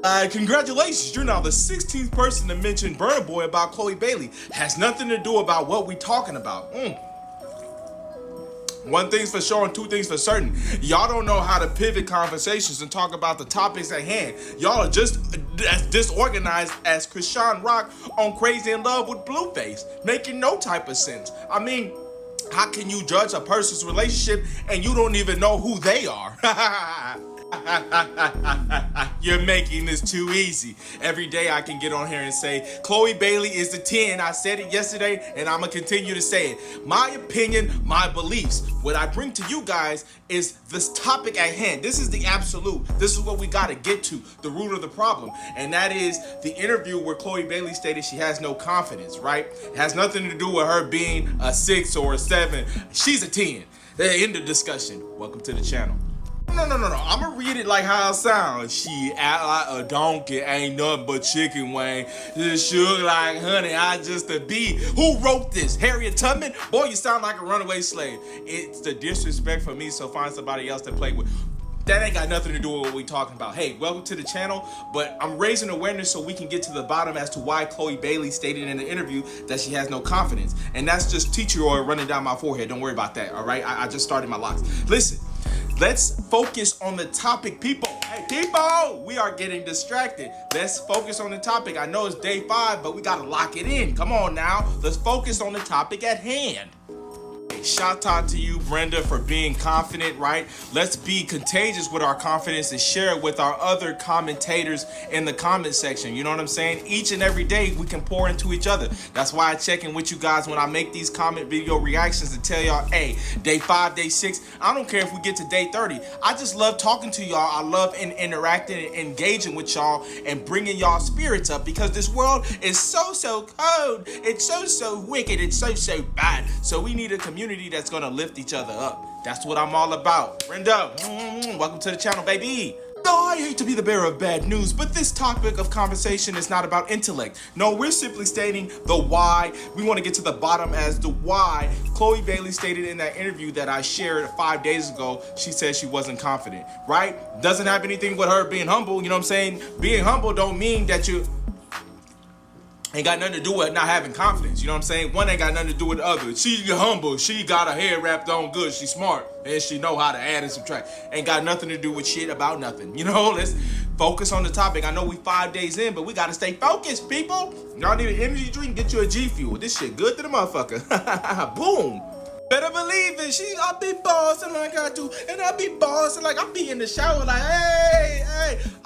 Congratulations, you're now the 16th person to mention Burna Boy about Chloe Bailey. Has nothing to do about what we talking about. One thing's for sure and two things for certain. Y'all don't know how to pivot conversations and talk about the topics at hand. Y'all are just as disorganized as Krishan Rock on Crazy in Love with Blueface, making no type of sense. I mean, how can you judge a person's relationship and you don't even know who they are? You're making this too easy. Every day I can get on here and say Chloe Bailey is the 10. I said it yesterday and I'm gonna continue to say it. My opinion, my beliefs. What I bring to you guys is this topic at hand. This is the absolute. This is what we gotta get to, the root of the problem. And that is the interview where Chloe Bailey stated she has no confidence, right? It has nothing to do with her being a 6 or a 7. She's a 10. End of discussion. Welcome to the channel. No. I'ma read it like how it sounds. She act like a donkey, ain't nothing but chicken wing. Just sugar like honey, I just a bee. Who wrote this? Harriet Tubman? Boy, you sound like a runaway slave. It's the disrespect for me, so find somebody else to play with. That ain't got nothing to do with what we talking about. Hey, welcome to the channel, but I'm raising awareness so we can get to the bottom as to why Chloe Bailey stated in the interview that she has no confidence. And that's just teacher oil running down my forehead. Don't worry about that, all right? I just started my locks. Listen, let's focus on the topic, people. Hey, people, we are getting distracted. Let's focus on the topic. I know it's day 5, but we gotta lock it in. Come on now, let's focus on the topic at hand. Shout out to you, Brenda, for being confident, right? Let's be contagious with our confidence and share it with our other commentators in the comment section. You know what I'm saying? Each and every day we can pour into each other. That's why I check in with you guys when I make these comment video reactions and tell y'all, hey, day 5, day 6, I don't care if we get to day 30. I just love talking to y'all. I love interacting and engaging with y'all and bringing y'all spirits up because this world is so cold. It's so wicked. It's so bad. So we need a community that's gonna lift each other up. That's what I'm all about. Brenda, welcome to the channel, baby. No, I hate to be the bearer of bad news, but this topic of conversation is not about intellect. No, we're simply stating the why. We want to get to the bottom as to why Chloe Bailey stated in that interview that I shared 5 days ago, she said she wasn't confident, right? Doesn't have anything with her being humble, you know what I'm saying? Being humble don't mean that you ain't got nothing to do with not having confidence. You know what I'm saying? One ain't got nothing to do with the other. She humble. She got her hair wrapped on good. She smart. And she know how to add and subtract. Ain't got nothing to do with shit about nothing. You know, let's focus on the topic. I know we 5 days in, but we got to stay focused, people. Y'all need an energy drink? Get you a G Fuel. This shit good to the motherfucker. Boom. Better believe it. I be bossing like I do, and I be bossing like I be in the shower like, hey.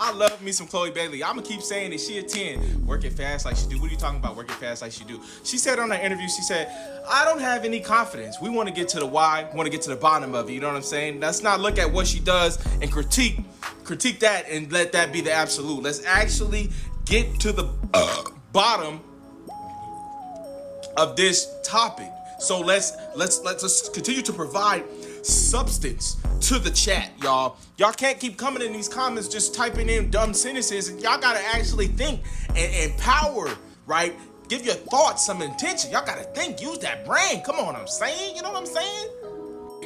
I love me some Chloe Bailey. I'ma keep saying it. She a 10. Work it fast like she do. What are you talking about? Work it fast like she do. She said on that interview, she said, I don't have any confidence. We want to get to the why. We want to get to the bottom of it. You know what I'm saying? Let's not look at what she does and critique that and let that be the absolute. Let's actually get to the bottom of this topic. So let's continue to provide substance to the chat, y'all. Y'all can't keep coming in these comments just typing in dumb sentences. Y'all gotta actually think and power, right? Give your thoughts some intention. Y'all gotta think, use that brain. Come on, I'm saying, you know what I'm saying?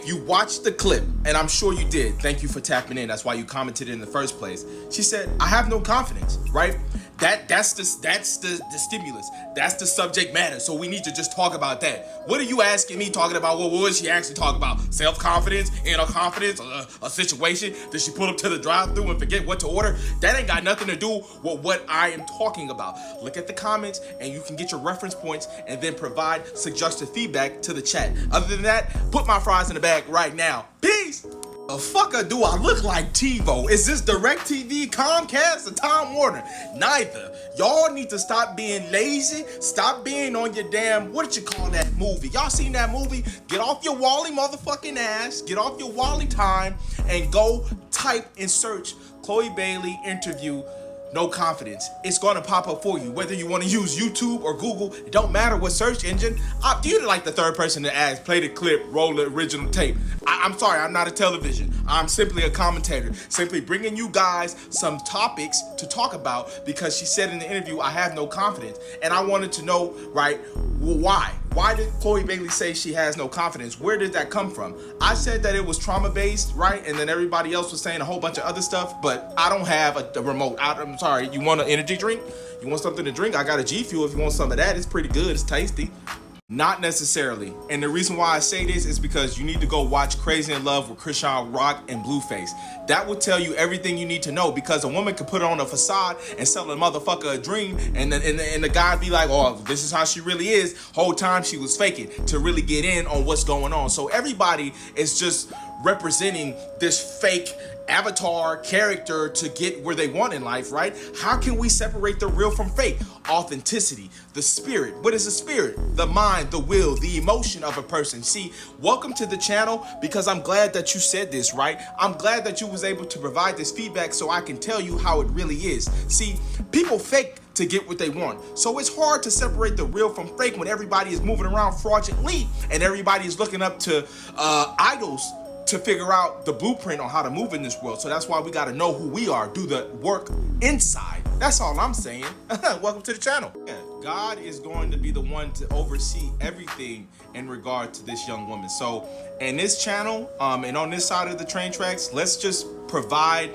You watched the clip, and I'm sure you did. Thank you for tapping in. That's why you commented in the first place. She said, I have no confidence, right? That's the stimulus. That's the subject matter. So we need to just talk about that. What are you asking me talking about? What was she actually talking about? Self-confidence, inner confidence, a situation? Did she pull up to the drive-thru and forget what to order? That ain't got nothing to do with what I am talking about. Look at the comments and you can get your reference points and then provide suggestive feedback to the chat. Other than that, put my fries in the bag right now. Peace! The fucker do I look like TiVo? Is this DirecTV, Comcast, or Time Warner? Neither. Y'all need to stop being lazy. Stop being on your damn, what did you call that movie? Y'all seen that movie? Get off your Wally motherfucking ass. Get off your Wally time and go type and search Chloe Bailey interview. No confidence. It's gonna pop up for you. Whether you want to use YouTube or Google, it don't matter what search engine. You're like the third person to ask, play the clip, roll the original tape. I'm sorry, I'm not a television. I'm simply a commentator, simply bringing you guys some topics to talk about because she said in the interview, I have no confidence. And I wanted to know, right, why? why did Chloe Bailey say she has no confidence? Where did that come from? I said that it was trauma-based, right? And then everybody else was saying a whole bunch of other stuff, but I don't have a remote. I'm sorry, you want an energy drink? You want something to drink? I got a G Fuel if you want some of that. It's pretty good, it's tasty. Not necessarily. And the reason why I say this is because you need to go watch Crazy in Love with Krishan Rock and Blueface. That will tell you everything you need to know, because a woman could put on a facade and sell a motherfucker a dream, and the guy be like, oh, this is how she really is. Whole time she was faking to really get in on what's going on. So everybody is just representing this fake avatar character to get where they want in life, right? How can we separate the real from fake? Authenticity, the spirit. What is the spirit? The mind, the will, the emotion of a person. See, welcome to the channel, because I'm glad that you said this, right? I'm glad that you was able to provide this feedback so I can tell you how it really is. See, people fake to get what they want. So it's hard to separate the real from fake when everybody is moving around fraudulently and everybody is looking up to idols to figure out the blueprint on how to move in this world. So that's why we got to know who we are, do the work inside. That's all I'm saying. Welcome to the channel. Yeah, God is going to be the one to oversee everything in regard to this young woman. So in this channel, and on this side of the train tracks, let's just provide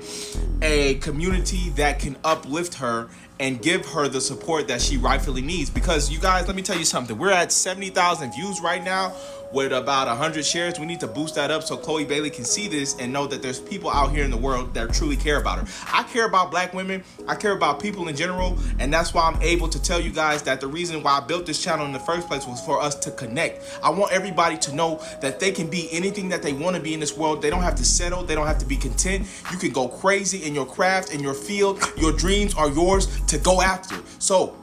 a community that can uplift her and give her the support that she rightfully needs. Because you guys, let me tell you something. We're at 70,000 views right now with about 100 shares. We need to boost that up so Chloe Bailey can see this and know that there's people out here in the world that truly care about her. I care about black women. I care about people in general. And that's why I'm able to tell you guys that the reason why I built this channel in the first place was for us to connect. I want everybody to know that they can be anything that they want to be in this world. They don't have to settle. They don't have to be content. You can go crazy in your craft, in your field. Your dreams are yours to go after. So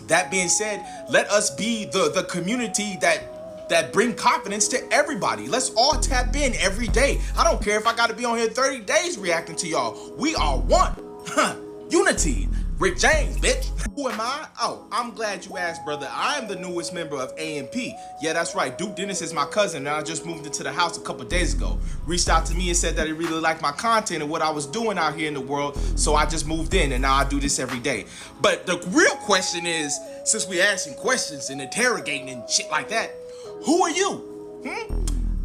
that being said, let us be the community that bring confidence to everybody. Let's all tap in every day. I don't care if I got to be on here 30 days reacting to y'all. We are one. Unity. Rick James, bitch. Who am I? Oh, I'm glad you asked, brother. I am the newest member of AMP. Yeah, that's right. Duke Dennis is my cousin, and I just moved into the house a couple days ago. Reached out to me and said that he really liked my content and what I was doing out here in the world, so I just moved in, and now I do this every day. But the real question is, since we're asking questions and interrogating and shit like that, who are you?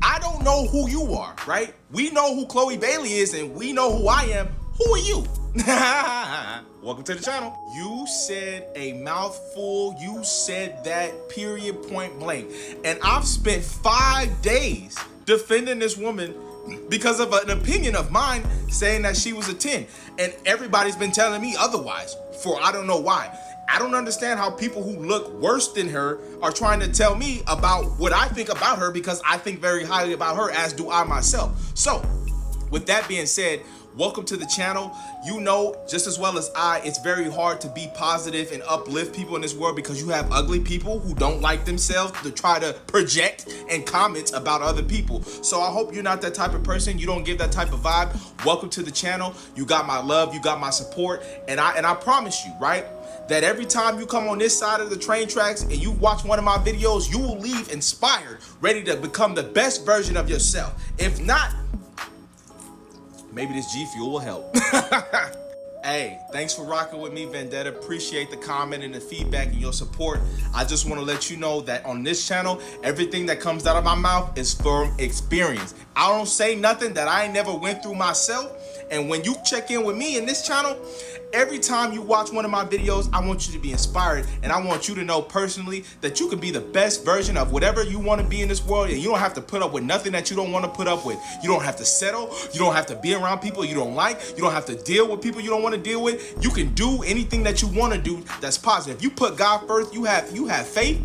I don't know who you are, right? We know who Chloe Bailey is, and we know who I am. Who are you? Welcome to the channel. You said a mouthful. You said that, period, point blank. And I've spent 5 days defending this woman because of an opinion of mine saying that she was a 10. And everybody's been telling me otherwise for I don't know why. I don't understand how people who look worse than her are trying to tell me about what I think about her, because I think very highly about her, as do I myself. So with that being said, welcome to the channel. You know just as well as I, it's very hard to be positive and uplift people in this world, because you have ugly people who don't like themselves to try to project and comment about other people. So I hope you're not that type of person. You don't give that type of vibe. Welcome to the channel. You got my love, you got my support, and I promise you, right, that every time you come on this side of the train tracks and you watch one of my videos, you will leave inspired, ready to become the best version of yourself. If not, maybe this G Fuel will help. Hey, thanks for rocking with me, Vendetta. Appreciate the comment and the feedback and your support. I just want to let you know that on this channel, everything that comes out of my mouth is from experience. I don't say nothing that I ain't never went through myself. And when you check in with me in this channel, every time you watch one of my videos, I want you to be inspired, and I want you to know personally that you can be the best version of whatever you want to be in this world, and you don't have to put up with nothing that you don't want to put up with. You don't have to settle. You don't have to be around people you don't like. You don't have to deal with people you don't want to deal with. You can do anything that you want to do that's positive. You put God first, you have faith,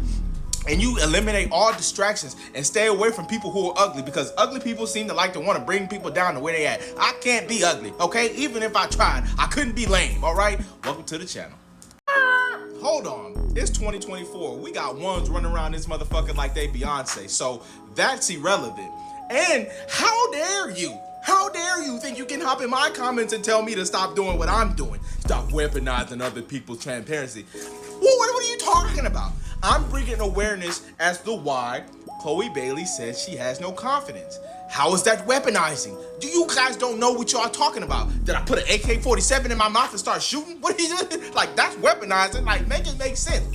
and you eliminate all distractions and stay away from people who are ugly, because ugly people seem to like to want to bring people down to where they at. I can't be ugly, okay? Even if I tried, I couldn't be lame, all right? Welcome to the channel. Hold on, it's 2024. We got ones running around this motherfucker like they Beyonce, so that's irrelevant. And how dare you? How dare you think you can hop in my comments and tell me to stop doing what I'm doing? Stop weaponizing other people's transparency. What are you talking about? I'm bringing awareness as to why Chloe Bailey says she has no confidence. How is that weaponizing? Do you guys don't know what y'all talking about? Did I put an AK-47 in my mouth and start shooting? What are you doing? Like, that's weaponizing. Like, make it make sense.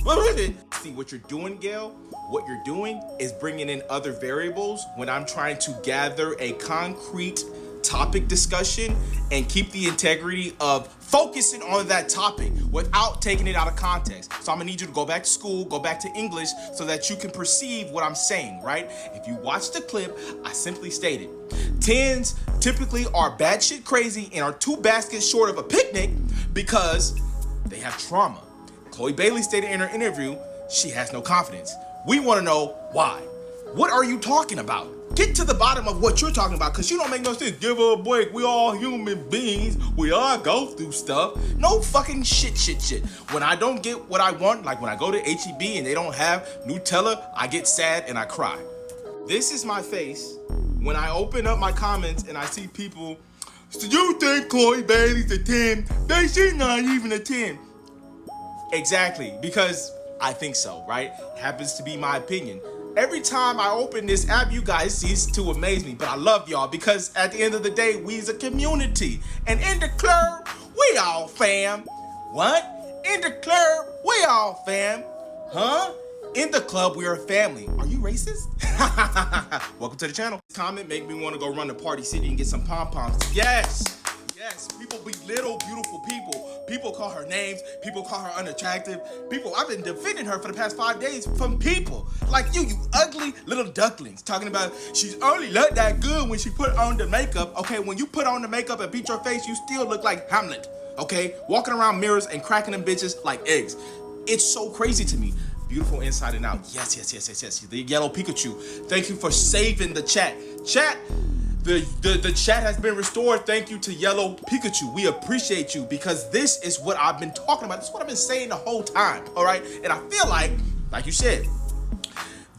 See what you're doing, Gail? what you're doing is bringing in other variables when I'm trying to gather a concrete topic discussion and keep the integrity of focusing on that topic without taking it out of context. So I'm gonna need you to go back to school, go back to English so that you can perceive what I'm saying, right? If you watch the clip, I simply stated 10s typically are batshit crazy and are 2 baskets short of a picnic because they have trauma. Chloe Bailey stated in her interview she has no confidence. We want to know why. What are you talking about? Get to the bottom of what you're talking about, because you don't make no sense. Give her a break. We all human beings. We all go through stuff. No fucking shit. When I don't get what I want, like when I go to HEB and they don't have Nutella, I get sad and I cry. This is my face when I open up my comments and I see people, so you think Chloe Bailey's a 10? Babe, she's not even a 10. Exactly, because I think so, right? Happens to be my opinion. Every time I open this app, you guys cease to amaze me, but I love y'all because at the end of the day, we's a community. And in the club, we all fam. What? In the club, we all fam. Huh? In the club, we're a family. Are you racist? Welcome to the channel. This comment make me want to go run to Party City and get some pom-poms. Yes, people belittle beautiful people. People call her names. People call her unattractive. People, I've been defending her for the past 5 days from people like you ugly little ducklings. Talking about she's only look that good when she put on the makeup. Okay, when you put on the makeup and beat your face, you still look like Hamlet. Okay, walking around mirrors and cracking them bitches like eggs. It's so crazy to me. Beautiful inside and out. Yes. The yellow Pikachu. Thank you for saving the chat. Chat. The chat has been restored. Thank you to Yellow Pikachu. We appreciate you because this is what I've been talking about. This is what I've been saying the whole time. All right. And I feel like you said,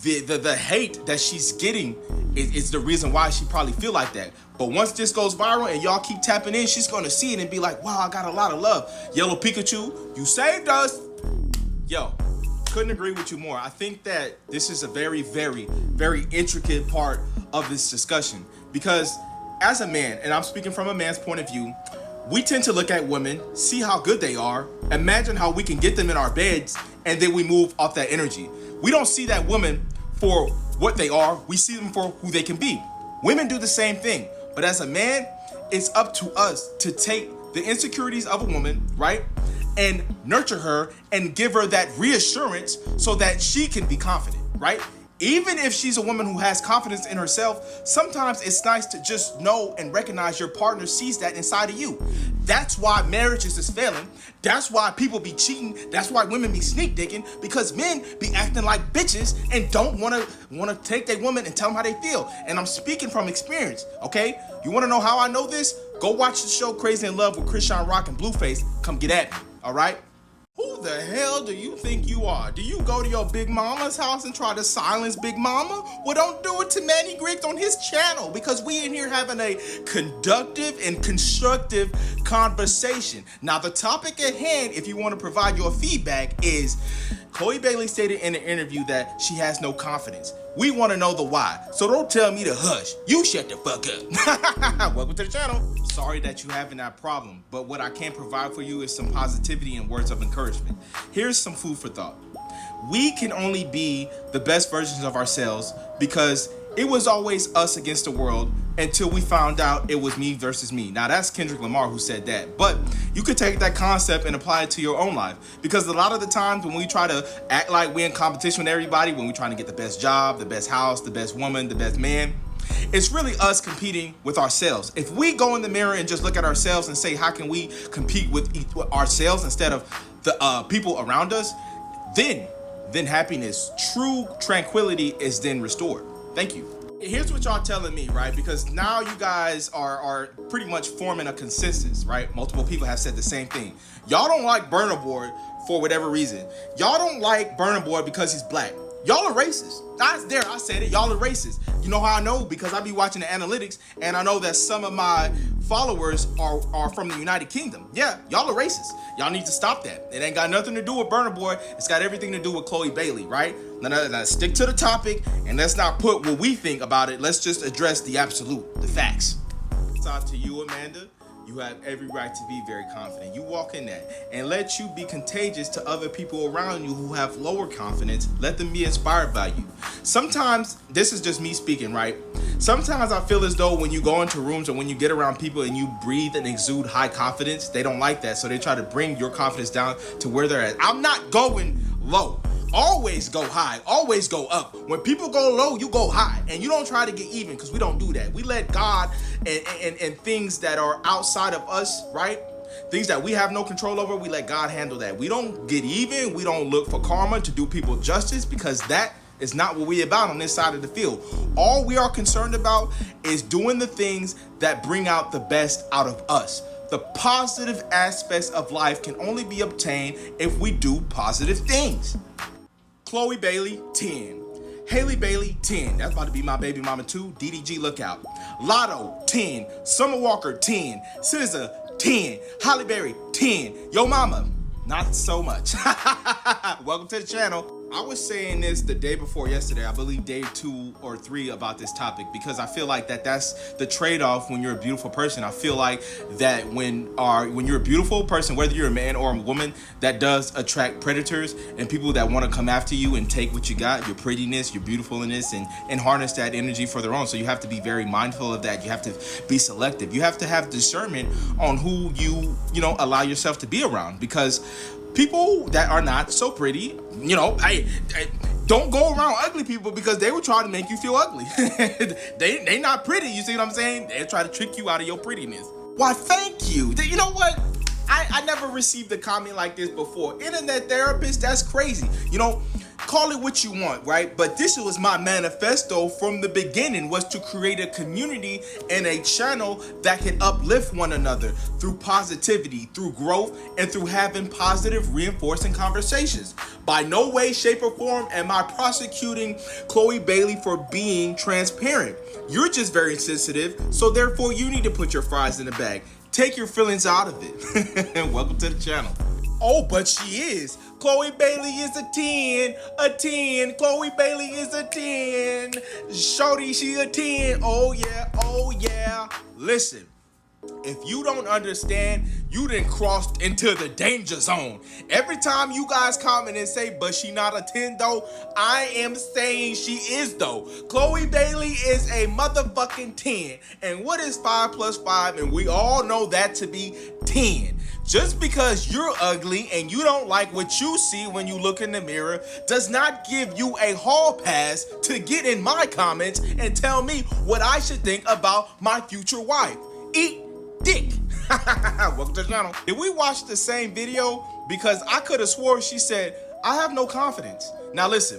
the hate that she's getting is the reason why she probably feel like that. But once this goes viral and y'all keep tapping in, she's going to see it and be like, wow, I got a lot of love. Yellow Pikachu, you saved us. Yo, couldn't agree with you more. I think that this is a very, very, very intricate part of this discussion because as a man, and I'm speaking from a man's point of view, we tend to look at women, see how good they are, imagine how we can get them in our beds, and then we move off that energy. We don't see that woman for what they are, we see them for who they can be. Women do the same thing, but as a man, it's up to us to take the insecurities of a woman, right? And nurture her and give her that reassurance so that she can be confident, right? Even if she's a woman who has confidence in herself, sometimes it's nice to just know and recognize your partner sees that inside of you. That's why marriages is failing. That's why people be cheating. That's why women be sneak digging, because men be acting like bitches and don't want to take their woman and tell them how they feel. And I'm speaking from experience, okay? You want to know how I know this? Go watch the show Crazy in Love with Christian Rock and Blueface. Come get at me, all right? Who the hell do you think you are? Do you go to your big mama's house and try to silence Big Mama? Well, don't do it to Manny Griggs on his channel because we in here having a conductive and constructive conversation. Now, the topic at hand, if you want to provide your feedback, is Chloe Bailey stated in an interview that she has no confidence. We want to know the why. So don't tell me to hush. You shut the fuck up. Welcome to the channel. Sorry that you having that problem, but what I can provide for you is some positivity and words of encouragement. Here's some food for thought. We can only be the best versions of ourselves because it was always us against the world until we found out it was me versus me. Now that's Kendrick Lamar who said that, but you could take that concept and apply it to your own life, because a lot of the times when we try to act like we're in competition with everybody, when we're trying to get the best job, the best house, the best woman, the best man, it's really us competing with ourselves. If we go in the mirror and just look at ourselves and say, how can we compete with ourselves instead of the people around us, then happiness, true tranquility is then restored. Thank you. Here's what y'all telling me, right? Because now you guys are pretty much forming a consensus, right? Multiple people have said the same thing. Y'all don't like Burna Boy for whatever reason. Y'all don't like Burna Boy because he's black. Y'all are racist. I said it. Y'all are racist. You know how I know? Because I be watching the analytics and I know that some of my followers are from the United Kingdom. Yeah, y'all are racist. Y'all need to stop that. It ain't got nothing to do with Burna Boy. It's got everything to do with Chloe Bailey, right? Now, stick to the topic and let's not put what we think about it. Let's just address the absolute, the facts. It's out to you, Amanda. You have every right to be very confident. You walk in that and let you be contagious to other people around you who have lower confidence. Let them be inspired by you. Sometimes, this is just me speaking, right? Sometimes I feel as though when you go into rooms or when you get around people and you breathe and exude high confidence, they don't like that. So they try to bring your confidence down to where they're at. I'm not going low. Always go high, always go up. When people go low, you go high, and you don't try to get even, because we don't do that. We let God and things that are outside of us, right? Things that we have no control over, we let God handle that. We don't get even. We don't look for karma to do people justice, because that is not what we about on this side of the field. All we are concerned about is doing the things that bring out the best out of us. The positive aspects of life can only be obtained if we do positive things. Chloe Bailey, 10. Haley Bailey, 10. That's about to be my baby mama too. DDG, look out. Lotto, 10. Summer Walker, 10. SZA, 10. Holly Berry, 10. Yo mama, not so much. Welcome to the channel. I was saying this the day before yesterday, I believe day 2 or 3, about this topic, because I feel like that's the trade-off when you're a beautiful person. I feel like that when you're a beautiful person, whether you're a man or a woman, that does attract predators and people that want to come after you and take what you got, your prettiness, your beautifulness, and harness that energy for their own. So you have to be very mindful of that. You have to be selective. You have to have discernment on who you allow yourself to be around, because people that are not so pretty, I don't go around ugly people, because they will try to make you feel ugly. they not pretty, you see what I'm saying? They try to trick you out of your prettiness. Why, thank you. You know what? I never received a comment like this before. Internet therapist, that's crazy. Call it what you want, right? But this was my manifesto from the beginning, was to create a community and a channel that can uplift one another through positivity, through growth, and through having positive, reinforcing conversations. By no way, shape, or form am I prosecuting Chloe Bailey for being transparent. You're just very sensitive, so therefore you need to put your fries in the bag. Take your feelings out of it. Welcome to the channel. Oh, but she is. Chloe Bailey is a 10, a 10. Chloe Bailey is a 10. Shorty, she a 10. Oh yeah, oh yeah. Listen, if you don't understand, you done crossed into the danger zone. Every time you guys comment and say, but she not a 10 though, I am saying she is though. Chloe Bailey is a motherfucking 10. And what is 5 plus 5? And we all know that to be 10. Just because you're ugly and you don't like what you see when you look in the mirror does not give you a hall pass to get in my comments and tell me what I should think about my future wife. Eat dick. Welcome to the channel. Did we watch the same video? Because I could have swore she said, I have no confidence. Now listen,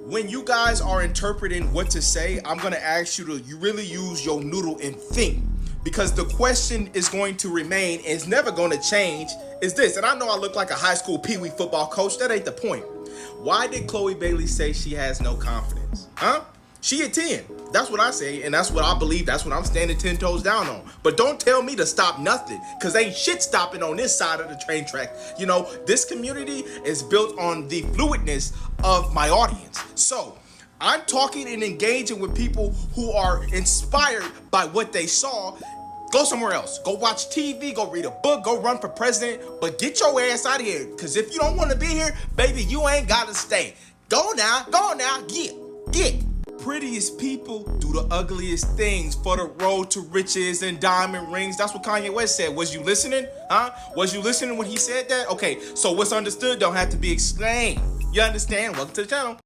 when you guys are interpreting what to say, I'm going to ask you to really use your noodle and think. Because the question is going to remain, and it's never going to change, is this. And I know I look like a high school Pee-wee football coach. That ain't the point. Why did Chloe Bailey say she has no confidence? Huh? She a 10. That's what I say, and that's what I believe. That's what I'm standing 10 toes down on. But don't tell me to stop nothing, because ain't shit stopping on this side of the train track. This community is built on the fluidness of my audience. So I'm talking and engaging with people who are inspired by what they saw. Go somewhere else. Go watch TV, go read a book, go run for president, but get your ass out of here. Because if you don't want to be here, baby, you ain't got to stay. Go now, get. Prettiest people do the ugliest things for the road to riches and diamond rings. That's what Kanye West said. Was you listening? Huh? Was you listening when he said that? Okay, so what's understood don't have to be explained. You understand? Welcome to the channel.